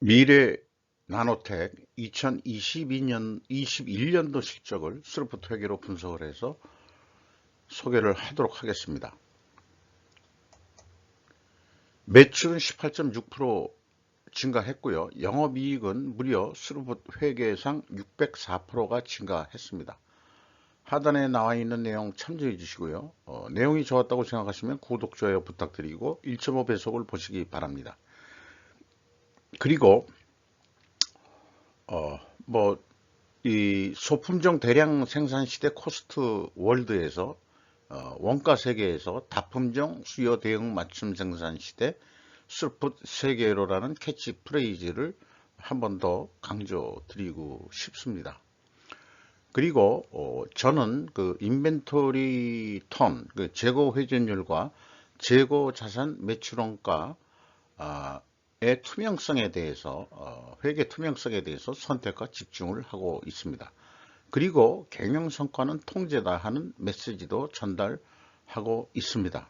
미래 나노텍 2021년도 실적을 스루프트 회계로 분석을 해서 소개를 하도록 하겠습니다. 매출은 18.6% 증가했고요. 영업이익은 무려 스루프트 회계상 604%가 증가했습니다. 하단에 나와 있는 내용 참조해 주시고요. 내용이 좋았다고 생각하시면 구독, 좋아요 부탁드리고 1.5배속을 보시기 바랍니다. 그리고 이 소품종 대량 생산 시대 코스트 월드에서 원가 세계에서 다품종 수요 대응 맞춤 생산 시대 스루프트 세계로라는 캐치프레이즈를 한 번 더 강조드리고 싶습니다. 그리고 저는 그 인벤토리 턴, 그 재고 회전율과 재고 자산 매출 원가 의 투명성에 대해서 회계 투명성에 대해서 선택과 집중을 하고 있습니다. 그리고 경영 성과는 통제다 하는 메시지도 전달하고 있습니다.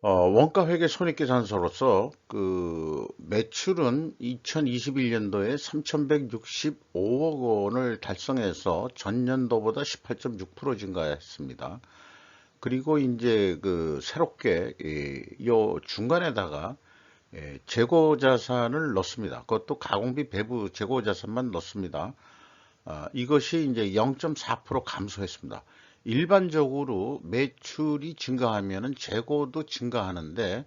원가 회계 손익계산서로서 그 매출은 2021년도에 3,165억 원을 달성해서 전년도보다 18.6% 증가했습니다. 그리고 이제 그 새롭게 요 중간에다가 재고 자산을 넣습니다. 그것도 가공비 배부 재고 자산만 넣습니다. 이것이 이제 0.4% 감소했습니다. 일반적으로 매출이 증가하면은 재고도 증가하는데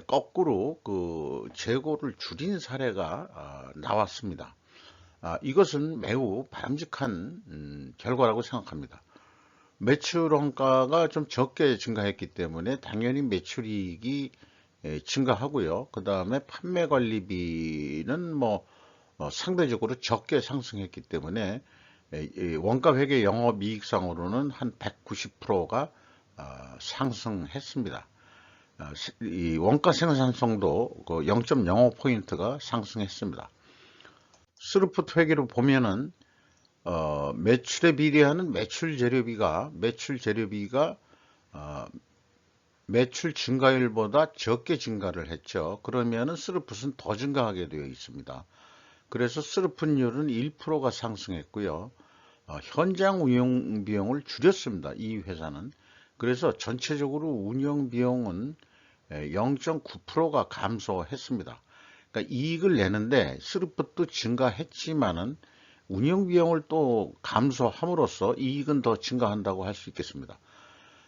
거꾸로 그 재고를 줄인 사례가 나왔습니다. 이것은 매우 바람직한 결과라고 생각합니다. 매출 원가가 좀 적게 증가했기 때문에 당연히 매출이익이 증가하고요. 그 다음에 판매 관리비는 상대적으로 적게 상승했기 때문에 원가 회계 영업이익상으로는 한 190%가 상승했습니다. 이 원가 생산성도 0.05포인트가 상승했습니다. 스루프트 회계로 보면은 매출에 비례하는 매출 재료비가 매출 증가율보다 적게 증가를 했죠. 그러면은 스루풋은 더 증가하게 되어 있습니다. 그래서 스루풋율은 1%가 상승했고요. 현장 운영 비용을 줄였습니다. 이 회사는. 그래서 전체적으로 운영 비용은 0.9%가 감소했습니다. 그러니까 이익을 내는데 스루풋도 증가했지만은 운영 비용을 또 감소함으로써 이익은 더 증가한다고 할 수 있겠습니다.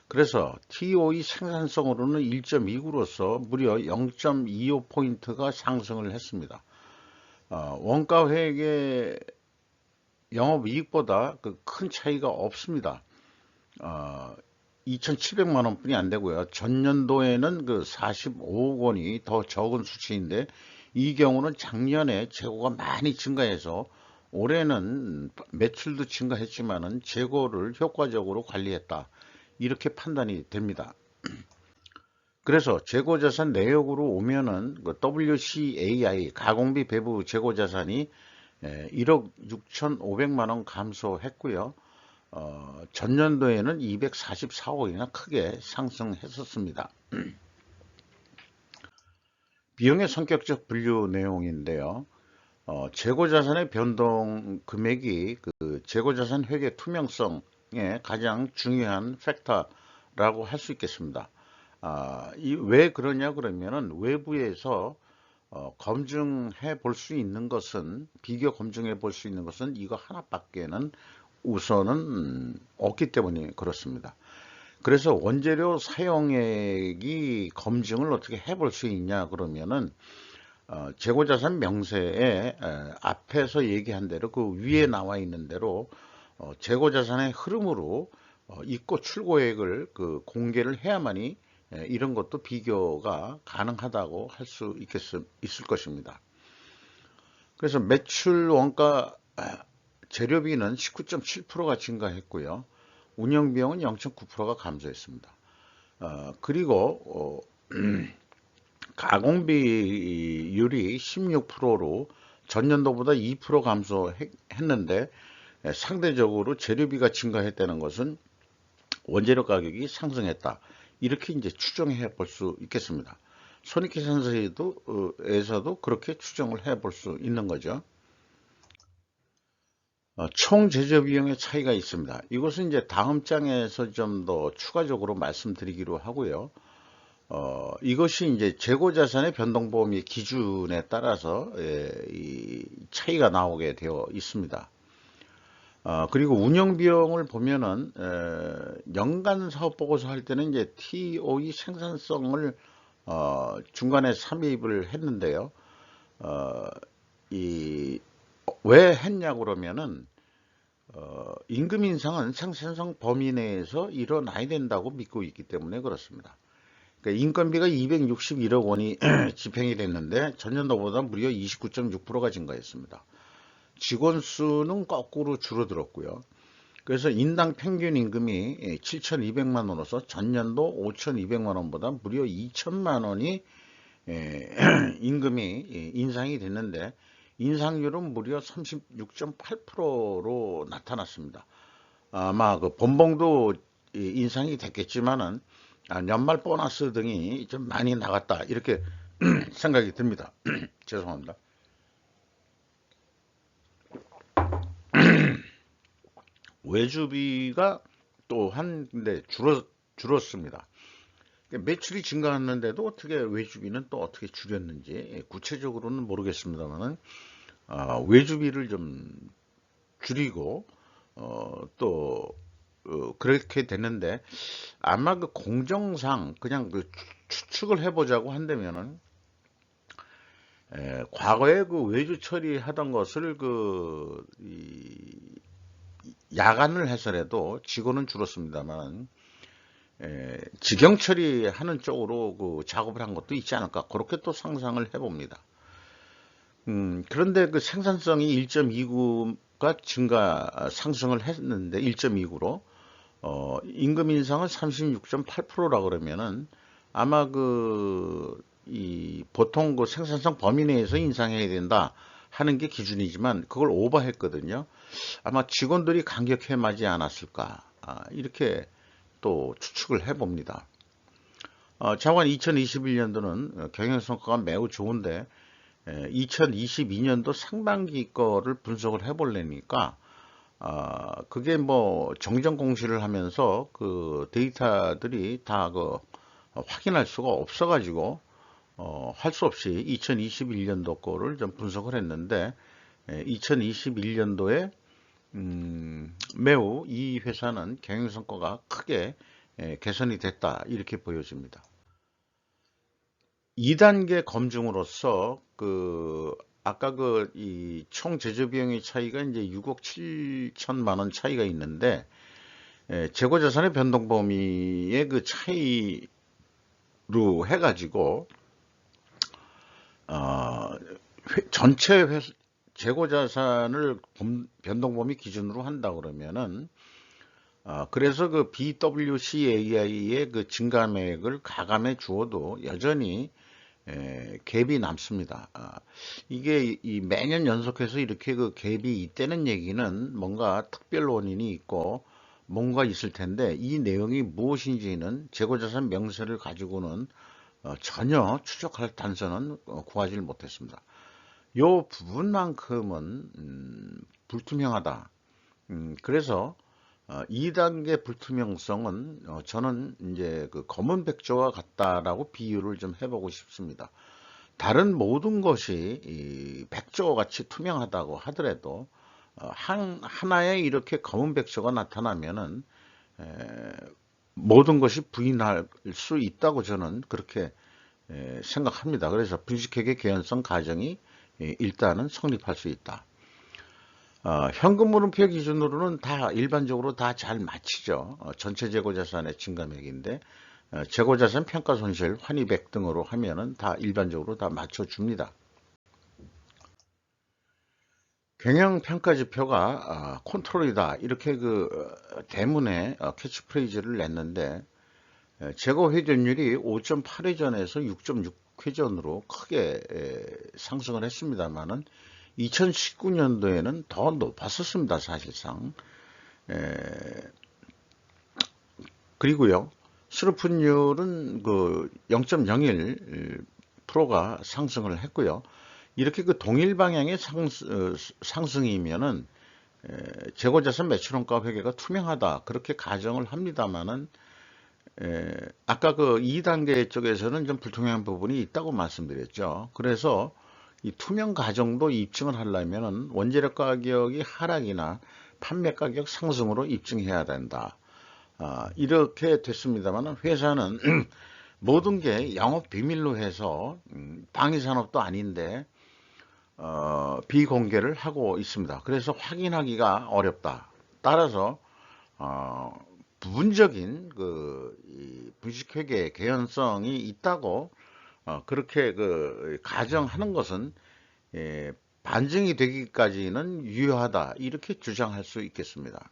그래서 TOE 생산성으로는 1.29로서 무려 0.25포인트가 상승을 했습니다. 원가 회계 영업이익보다 큰 차이가 없습니다. 2,700만 원뿐이 안 되고요. 전년도에는 45억 원이 더 적은 수치인데 이 경우는 작년에 재고가 많이 증가해서 올해는 매출도 증가했지만은 재고를 효과적으로 관리했다. 이렇게 판단이 됩니다. 그래서 재고자산 내역으로 오면은 WCAI 가공비 배부 재고자산이 1억 6,500만 원 감소했고요. 전년도에는 244억이나 크게 상승했었습니다. 비용의 성격적 분류 내용인데요. 재고자산의 변동 금액이 재고자산 회계 투명성의 가장 중요한 팩터라고 할 수 있겠습니다. 왜 그러냐 그러면은 외부에서 검증해 볼 수 있는 것은 비교 검증해 볼 수 있는 것은 이거 하나밖에는 우선은 없기 때문에 그렇습니다. 그래서 원재료 사용액이 검증을 어떻게 해볼 수 있냐 그러면은 재고자산 명세에 앞에서 얘기한 대로 그 위에 나와 있는 대로 재고자산의 흐름으로 입고 출고액을 공개를 해야만이 이런 것도 비교가 가능하다고 할 수 있을 것입니다. 그래서 매출 원가 재료비는 19.7%가 증가했고요. 운영비용은 0.9%가 감소했습니다. 그리고 가공비율이 16%로 전년도보다 2% 감소했는데 상대적으로 재료비가 증가했다는 것은 원재료 가격이 상승했다. 이렇게 이제 추정해 볼 수 있겠습니다. 손익계산서에서도 그렇게 추정을 해 볼 수 있는 거죠. 총 제조 비용의 차이가 있습니다. 이것은 이제 다음 장에서 좀 더 추가적으로 말씀드리기로 하고요. 이것이 이제 재고 자산의 변동범위 기준에 따라서 이 차이가 나오게 되어 있습니다. 그리고 운영 비용을 보면은 연간 사업 보고서 할 때는 이제 TOE 생산성을 중간에 삽입을 했는데요. 왜 했냐고 그러면은 임금 인상은 생산성 범위 내에서 일어나야 된다고 믿고 있기 때문에 그렇습니다. 그러니까 인건비가 261억 원이 집행이 됐는데 전년도보다 무려 29.6%가 증가했습니다. 직원 수는 거꾸로 줄어들었고요. 그래서 인당 평균 임금이 7,200만 원으로서 전년도 5,200만 원보다 무려 2천만 원이 임금이 인상이 됐는데 인상률은 무려 36.8%로 나타났습니다. 아마 그 본봉도 인상이 됐겠지만은 연말 보너스 등이 좀 많이 나갔다 이렇게 생각이 듭니다. 죄송합니다. 외주비가 또한 근데 줄었습니다. 매출이 증가했는데도 어떻게 외주비는 또 어떻게 줄였는지 구체적으로는 모르겠습니다만은 외주비를 좀 줄이고 또 그렇게 됐는데 아마 그 공정상 그냥 그 추측을 해보자고 한다면은 과거에 그 외주 처리하던 것을 야간을 해서라도 직원은 줄었습니다만 직영 처리하는 쪽으로 그 작업을 한 것도 있지 않을까 그렇게 또 상상을 해봅니다. 그런데 그 생산성이 1.29가 상승을 했는데 1.29로 임금 인상은 36.8%라 그러면은 아마 보통 그 생산성 범위 내에서 인상해야 된다 하는 게 기준이지만 그걸 오버했거든요. 아마 직원들이 감격해 마지 않았을까 이렇게 또 추측을 해봅니다. 자관 2021년도는 경영성과가 매우 좋은데 2022년도 상반기 거를 분석을 해보려니까 그게 뭐 정정 공시를 하면서 그 데이터들이 다 확인할 수가 없어 가지고 할 수 없이 2021년도 거를 좀 분석을 했는데 2021년도에 매우 이 회사는 경영성과가 크게 개선이 됐다 이렇게 보여집니다. 2단계 검증으로서 아까 이 총 제조 비용의 차이가 이제 6억 7천만 원 차이가 있는데 재고 자산의 변동 범위의 그 차이로 해가지고 전체 재고 자산을 변동 범위 기준으로 한다 그러면은 그래서 그 BWCAI의 그 증감액을 가감해 주어도 여전히 갭이 남습니다. 이게 매년 연속해서 이렇게 그 갭이 있다는 얘기는 뭔가 특별 원인이 있고 뭔가 있을 텐데 이 내용이 무엇인지는 재고자산 명세를 가지고는 전혀 추적할 단서는 구하지 못했습니다. 이 부분만큼은 불투명하다. 그래서 2단계 불투명성은 저는 이제 그 검은 백조와 같다라고 비유를 좀 해보고 싶습니다. 다른 모든 것이 백조 같이 투명하다고 하더라도 하나의 이렇게 검은 백조가 나타나면은 모든 것이 부인할 수 있다고 저는 그렇게 생각합니다. 그래서 분식회계 개연성 가정이 일단은 성립할 수 있다. 현금 물음표 기준으로는 다 일반적으로 다 잘 맞히죠. 전체 재고자산의 증감액인데 재고자산 평가손실, 환입액 등으로 하면은 다 일반적으로 다 맞춰줍니다. 경영평가지표가 컨트롤이다 이렇게 대문에 캐치프레이즈를 냈는데 재고 회전율이 5.8회전에서 6.6회전으로 크게 상승을 했습니다만은 2019년도에는 더 높았었습니다, 사실상. 그리고요, 수르풋율은 그 0.01%가 상승을 했고요. 이렇게 그 동일 방향의 상승이면은 재고자산 매출원가 회계가 투명하다 그렇게 가정을 합니다만은 아까 그 2단계 쪽에서는 좀 불투명한 부분이 있다고 말씀드렸죠. 그래서 이 투명 가정도 입증을 하려면은 원재료 가격이 하락이나 판매 가격 상승으로 입증해야 된다. 이렇게 됐습니다만 회사는 모든 게 영업 비밀로 해서 방위산업도 아닌데 비공개를 하고 있습니다. 그래서 확인하기가 어렵다. 따라서 어, 부분적인 이 분식회계 개연성이 있다고 그렇게 그 가정하는 것은 반증이 되기까지는 유효하다 이렇게 주장할 수 있겠습니다.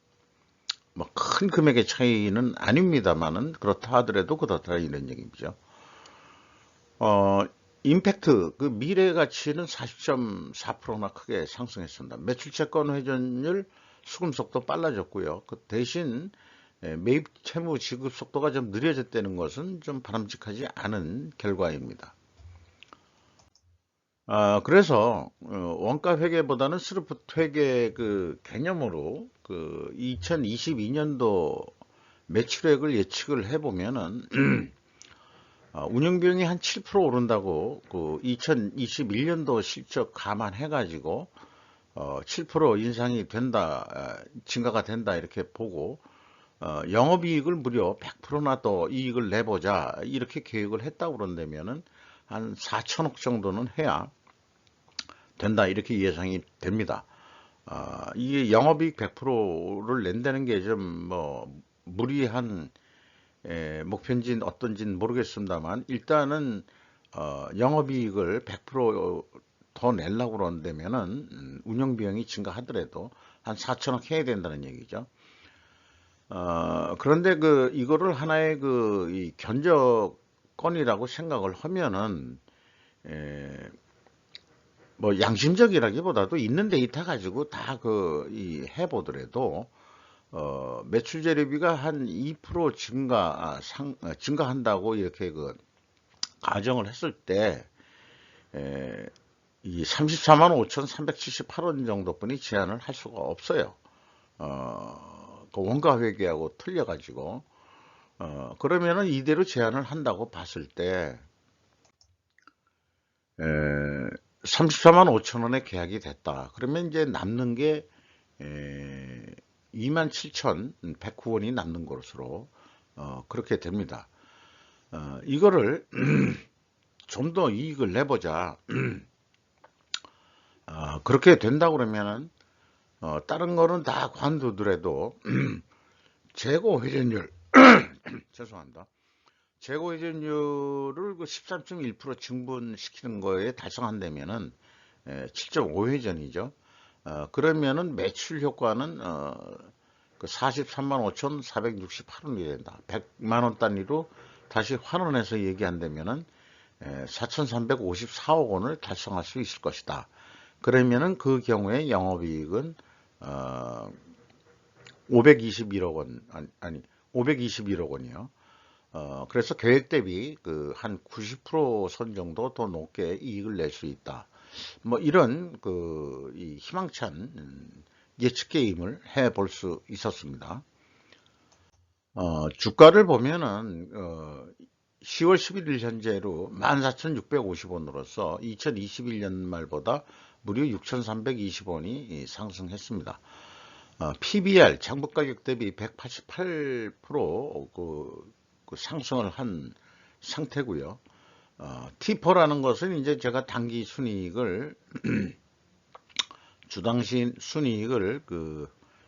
뭐 큰 금액의 차이는 아닙니다만은 그렇다 하더라도 그렇다 이런 얘기죠. 임팩트 그 미래 가치는 40.4%나 크게 상승했습니다. 매출 채권 회전율 수금 속도 빨라졌고요. 그 대신 매입 채무 지급 속도가 좀 느려졌다는 것은 좀 바람직하지 않은 결과입니다. 그래서 원가 회계보다는 스루풋 회계 그 개념으로 그 2022년도 매출액을 예측을 해보면은 운영비용이 한 7% 오른다고 그 2021년도 실적 감안해가지고 7% 인상이 된다, 증가가 된다 이렇게 보고 영업이익을 무려 100%나 더 이익을 내보자 이렇게 계획을 했다고 그런다면은 한 4천억 정도는 해야 된다 이렇게 예상이 됩니다. 이게 영업이익 100%를 낸다는 게 좀 뭐 무리한 목표인지는 어떤지는 모르겠습니다만 일단은 영업이익을 100%더 내려고 그런다면은 운영비용이 증가하더라도 한 4천억 해야 된다는 얘기죠. 그런데 그 이거를 하나의 이 견적건이라고 생각을 하면은 뭐 양심적이라기보다도 있는 데이터 가지고 다 이 해보더라도 매출 재료비가 한 2% 증가한다고 이렇게 그 가정을 했을 때 이 34만 5,378원 정도뿐이 제한을 할 수가 없어요. 그 원가 회계하고 틀려가지고 그러면은 이대로 제한을 한다고 봤을 때 34만 5천 원에 계약이 됐다. 그러면 이제 남는 게 27,109원이 남는 것으로 그렇게 됩니다. 이거를 좀 더 이익을 내보자. 그렇게 된다 그러면은 다른 거는 다 관두더라도 재고 회전율 죄송합니다. 재고 회전율을 그 13.1% 증분시키는 거에 달성한다면은 7.5회전이죠. 그러면은 매출 효과는 그 43만 5,468원이 된다. 100만 원 단위로 다시 환원해서 얘기한다면은 4,354억 원을 달성할 수 있을 것이다. 그러면은 그 경우에 영업이익은 521억 원 아니 521억 원이요. 그래서 계획 대비 그 한 90%선 정도 더 높게 이익을 낼 수 있다. 뭐 이런 이 희망찬 예측 게임을 해볼 수 있었습니다. 주가를 보면은 10월 11일 현재로 14,650원으로서 2021년 말보다 무려 6,320원이 상승했습니다. PBR 장부가격 대비 188% 그 상승을 한 상태고요. T4라는 것은 이제 제가 당기 순이익을 주당시 순이익을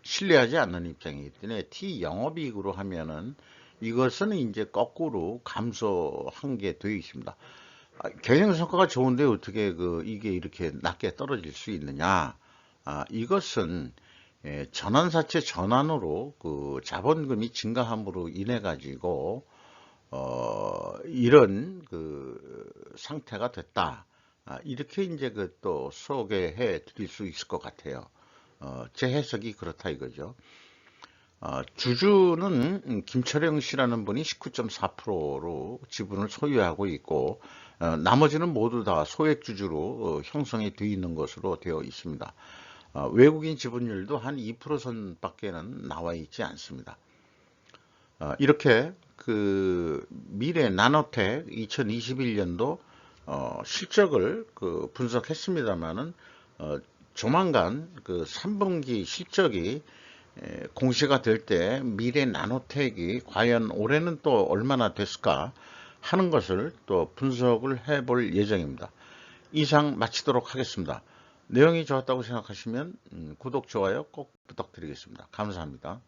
신뢰하지 않는 입장이기 때문에 T 영업이익으로 하면은 이것은 이제 거꾸로 감소한 게 되어 있습니다. 경영 성과가 좋은데 어떻게 이게 이렇게 낮게 떨어질 수 있느냐? 이것은 전환사채 전환으로 자본금이 증가함으로 인해 가지고 이런 상태가 됐다. 이렇게 이제 또 소개해 드릴 수 있을 것 같아요. 제 해석이 그렇다 이거죠. 주주는 김철영 씨라는 분이 19.4%로 지분을 소유하고 있고, 나머지는 모두 다 소액 주주로 형성이 되어 있는 것으로 되어 있습니다. 외국인 지분율도 한 2% 선밖에는 나와 있지 않습니다. 이렇게 그 미래 나노텍 2021년도 실적을 분석했습니다만은, 조만간 그 3분기 실적이 공시가 될 때 미래 나노텍이 과연 올해는 또 얼마나 됐을까 하는 것을 또 분석을 해볼 예정입니다. 이상 마치도록 하겠습니다. 내용이 좋았다고 생각하시면 구독, 좋아요 꼭 부탁드리겠습니다. 감사합니다.